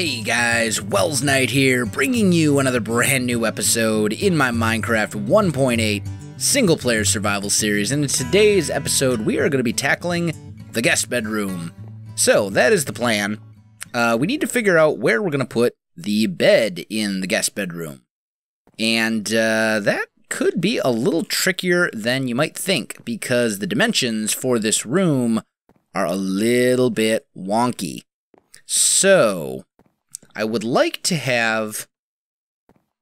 Hey guys, Welsknight here, bringing you another brand new episode in my Minecraft 1.8 single-player survival series, and in today's episode we are going to be tackling the guest bedroom. So, that is the plan. We need to figure out where we're going to put the bed in the guest bedroom. And that could be a little trickier than you might think, because the dimensions for this room are a little bit wonky. So, I would like to have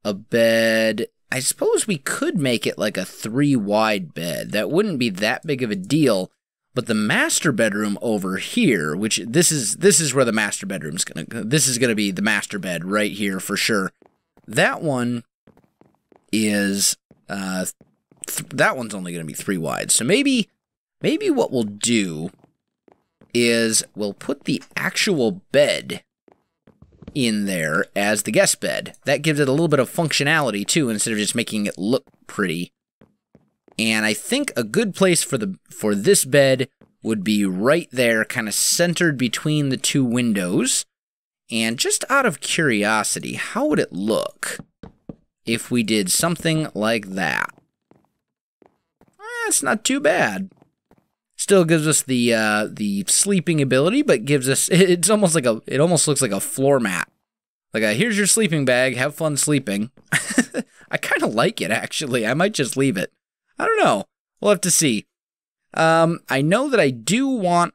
a bed. I suppose we could make it like a 3-wide bed. That wouldn't be that big of a deal. But the master bedroom over here, which this is where the master bedroom's gonna go. This is gonna be the master bed right here for sure. That one is that one's only gonna be 3 wide. So maybe what we'll do is we'll put the actual bed in there as the guest bed. That gives it a little bit of functionality too, instead of just making it look pretty. And I think a good place for this bed would be right there, kind of centered between the 2 windows. And just out of curiosity, how would it look if we did something like that? It's not too bad. Still gives us the sleeping ability, but gives us, it almost looks like a floor mat. Like here's your sleeping bag, have fun sleeping. I kind of like it, actually. I might just leave it. I don't know. We'll have to see. I know that I do want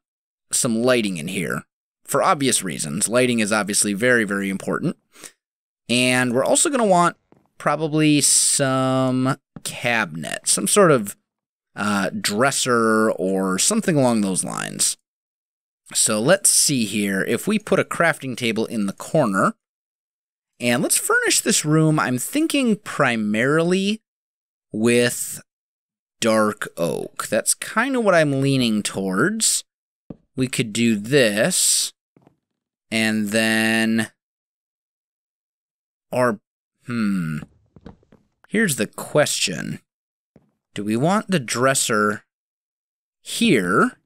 some lighting in here, for obvious reasons. Lighting is obviously very, very important. And we're also going to want probably some cabinet, some sort of dresser or something along those lines. So let's see here. If we put a crafting table in the corner, and let's furnish this room, I'm thinking primarily with dark oak. That's kind of what I'm leaning towards. We could do this, and then, or, here's the question. Do we want the dresser here,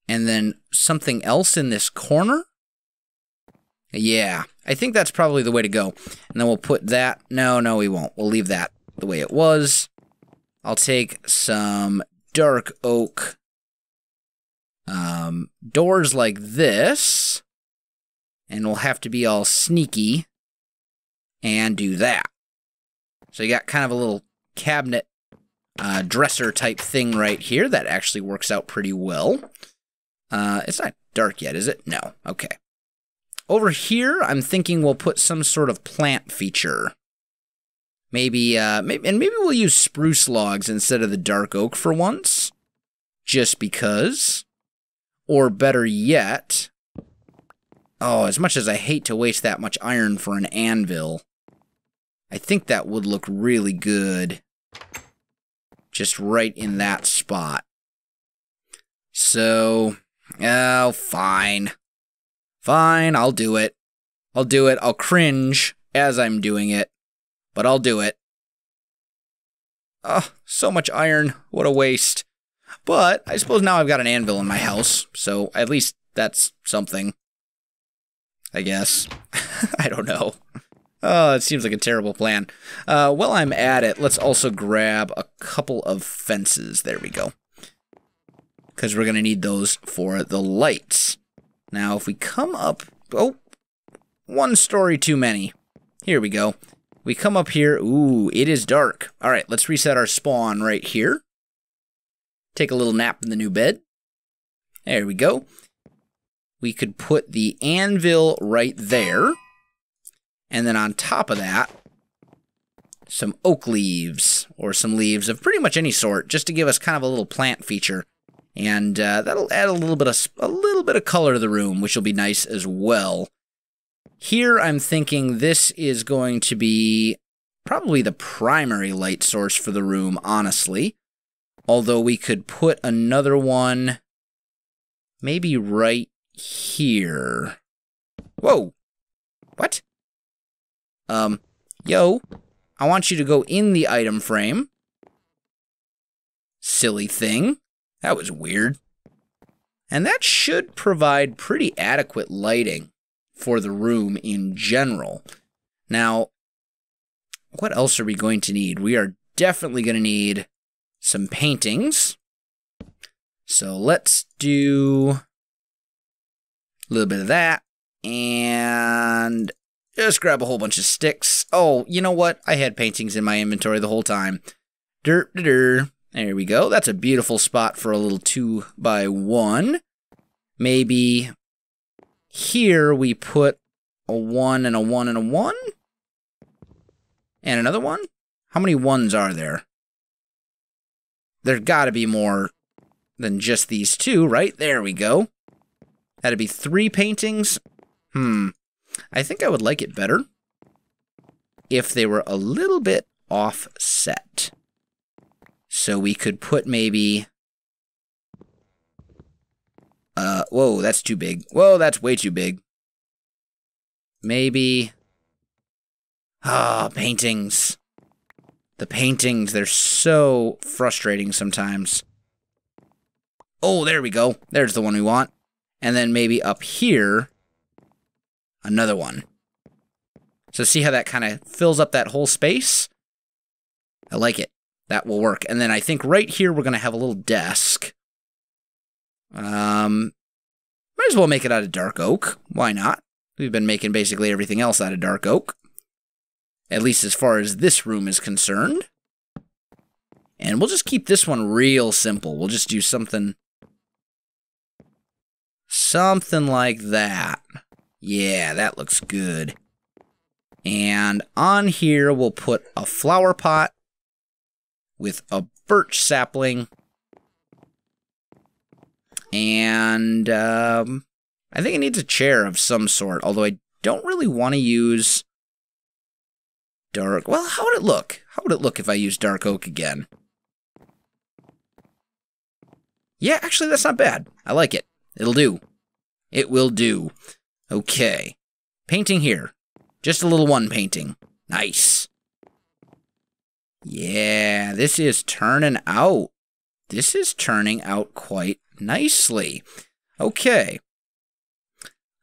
and then something else in this corner? Yeah, I think that's probably the way to go. And then we'll put that, no, we won't. We'll leave that the way it was. I'll take some dark oak doors like this, and we'll have to be all sneaky and do that. So you got kind of a little cabinet dresser type thing right here. That actually works out pretty well. It's not dark yet, is it? No. Okay. Over here, I'm thinking we'll put some sort of plant feature. Maybe we'll use spruce logs instead of the dark oak for once, just because. Or better yet, oh, as much as I hate to waste that much iron for an anvil, I think that would look really good, just right in that spot. So, oh, fine. Fine, I'll do it. I'll cringe as I'm doing it, but I'll do it. Oh, so much iron. What a waste. But I suppose now I've got an anvil in my house, so at least that's something. I guess. I don't know. Oh, it seems like a terrible plan. While I'm at it, let's also grab a couple of fences. There we go. Because we're going to need those for the lights. Now, if we come up... Oh, 1 story too many. Here we go. We come up here. Ooh, it is dark. All right, let's reset our spawn right here. Take a little nap in the new bed. There we go. We could put the anvil right there. And then on top of that, some oak leaves, or some leaves of pretty much any sort, just to give us kind of a little plant feature. And that'll add a little bit of color to the room, which will be nice as well. Here, I'm thinking this is going to be probably the primary light source for the room, honestly. Although we could put another one maybe right here. Whoa! What? Yo, I want you to go in the item frame. Silly thing. That was weird. And that should provide pretty adequate lighting for the room in general. Now, what else are we going to need? We are definitely going to need some paintings. So let's do a little bit of that. And just grab a whole bunch of sticks. Oh, you know what? I had paintings in my inventory the whole time. There we go. That's a beautiful spot for a little 2x1. Maybe here we put a 1 and a 1 and a 1. And another 1? How many 1s are there? There's got to be more than just these 2, right? There we go. That'd be 3 paintings. I think I would like it better if they were a little bit offset. So we could put maybe... whoa, that's too big. Whoa, that's way too big. Maybe... paintings. The paintings, they're so frustrating sometimes. Oh, there we go. There's the one we want. And then maybe up here, another one. So see how that kind of fills up that whole space? I like it. That will work. And then I think right here we're going to have a little desk. Might as well make it out of dark oak. Why not? We've been making basically everything else out of dark oak. At least as far as this room is concerned. And we'll just keep this one real simple. We'll just do something like that. Yeah, that looks good. And on here we'll put a flower pot with a birch sapling. And I think it needs a chair of some sort, although I don't really want to use dark. Well, how would it look? How would it look if I used dark oak again? Yeah, actually, that's not bad. I like it. It'll do. It will do. Okay. Painting here. Just a little 1 painting. Nice. Yeah, this is turning out. This is turning out quite nicely. Okay.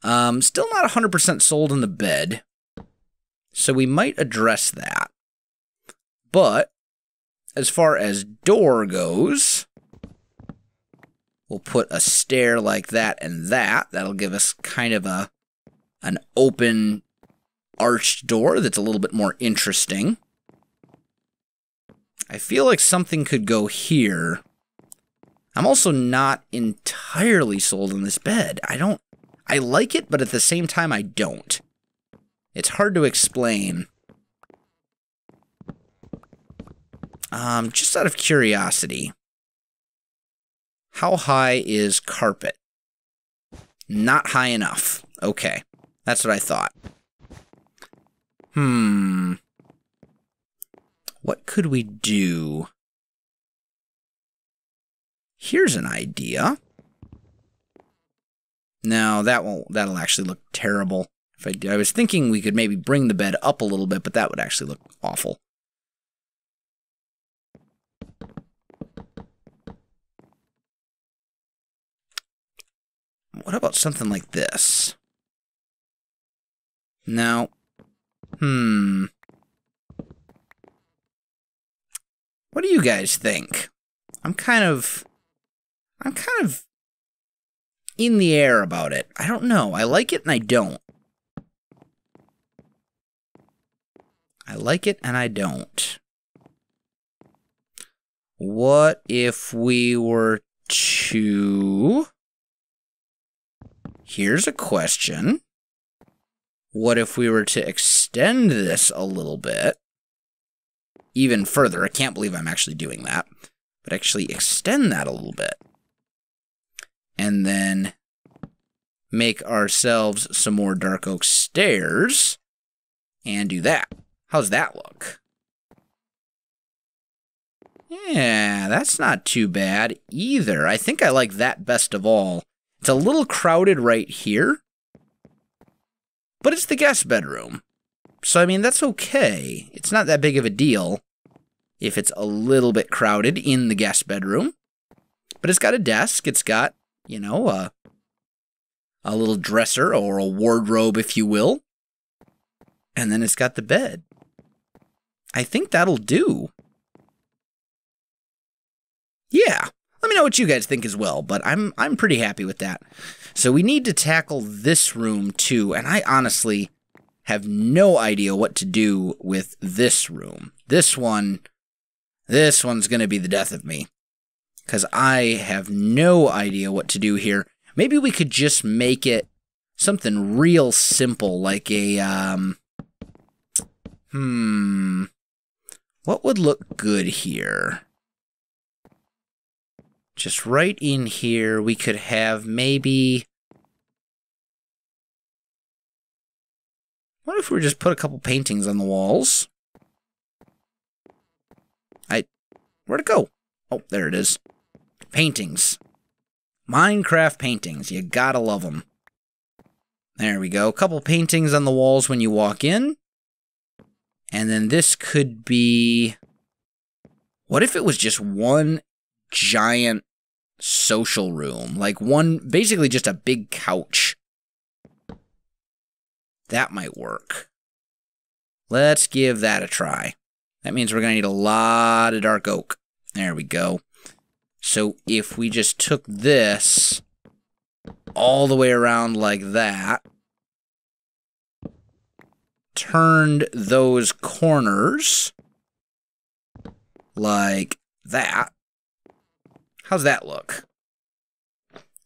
Still not 100% sold on the bed. So we might address that. But as far as door goes, we'll put a stair like that and that. That'll give us kind of an open arched door that's a little bit more interesting. I feel like something could go here. I'm also not entirely sold on this bed. I like it, but at the same time I don't. It's hard to explain. Just out of curiosity, how high is carpet? Not high enough. Okay, that's what I thought. What could we do? Here's an idea. No, that'll actually look terrible. I was thinking we could maybe bring the bed up a little bit, but that would actually look awful. What about something like this? No. What do you guys think? I'm kind of in the air about it. I don't know. I like it and I don't. I like it and I don't. What if we were to... Here's a question. What if we were to extend this a little bit? Even further. I can't believe I'm actually doing that. But actually extend that a little bit. And then make ourselves some more dark oak stairs. And do that. How's that look? Yeah, that's not too bad either. I think I like that best of all. It's a little crowded right here, but it's the guest bedroom. So, I mean, that's okay. It's not that big of a deal if it's a little bit crowded in the guest bedroom. But it's got a desk. It's got you know, a little dresser or a wardrobe, if you will. And then it's got the bed. I think that'll do. Yeah, let me know what you guys think as well, but I'm pretty happy with that. So we need to tackle this room too, and I honestly have no idea what to do with this room. This one's going to be the death of me, because I have no idea what to do here. Maybe we could just make it something real simple, like a, what would look good here? Just right in here, we could have maybe... What if we just put a couple paintings on the walls? Where'd it go? Oh, there it is. Paintings. Minecraft paintings. You gotta love them. There we go. A couple paintings on the walls when you walk in. And then this could be... What if it was just one giant social room? Like basically just a big couch. That might work. Let's give that a try. That means we're going to need a lot of dark oak. There we go. So if we just took this all the way around like that, turned those corners like that, how's that look?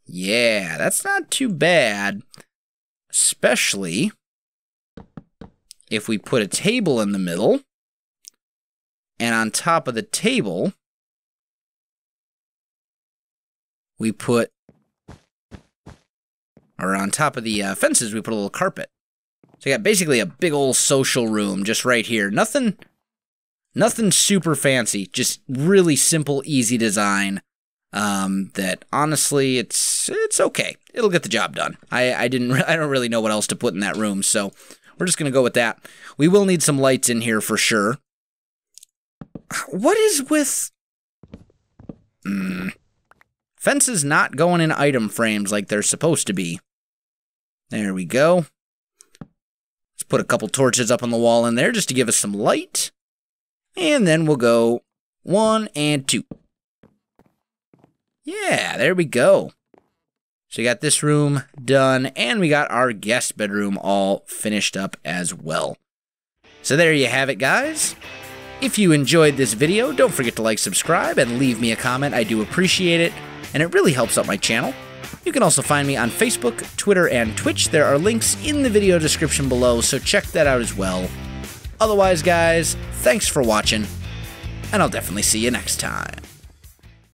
Yeah, that's not too bad, especially if we put a table in the middle, and on top of the table, we put, or on top of the fences, we put a little carpet. So you got basically a big old social room just right here. Nothing super fancy, just really simple, easy design. That honestly, it's okay. It'll get the job done. I don't really know what else to put in that room, so we're just gonna go with that. We will need some lights in here for sure. What is with fences not going in item frames like they're supposed to be? There we go. Let's put a couple torches up on the wall in there just to give us some light. And then we'll go 1 and 2. Yeah, there we go. So you got this room done, and we got our guest bedroom all finished up as well. So there you have it, guys. If you enjoyed this video, don't forget to like, subscribe, and leave me a comment. I do appreciate it, and it really helps out my channel. You can also find me on Facebook, Twitter, and Twitch. There are links in the video description below, so check that out as well. Otherwise, guys, thanks for watching, and I'll definitely see you next time.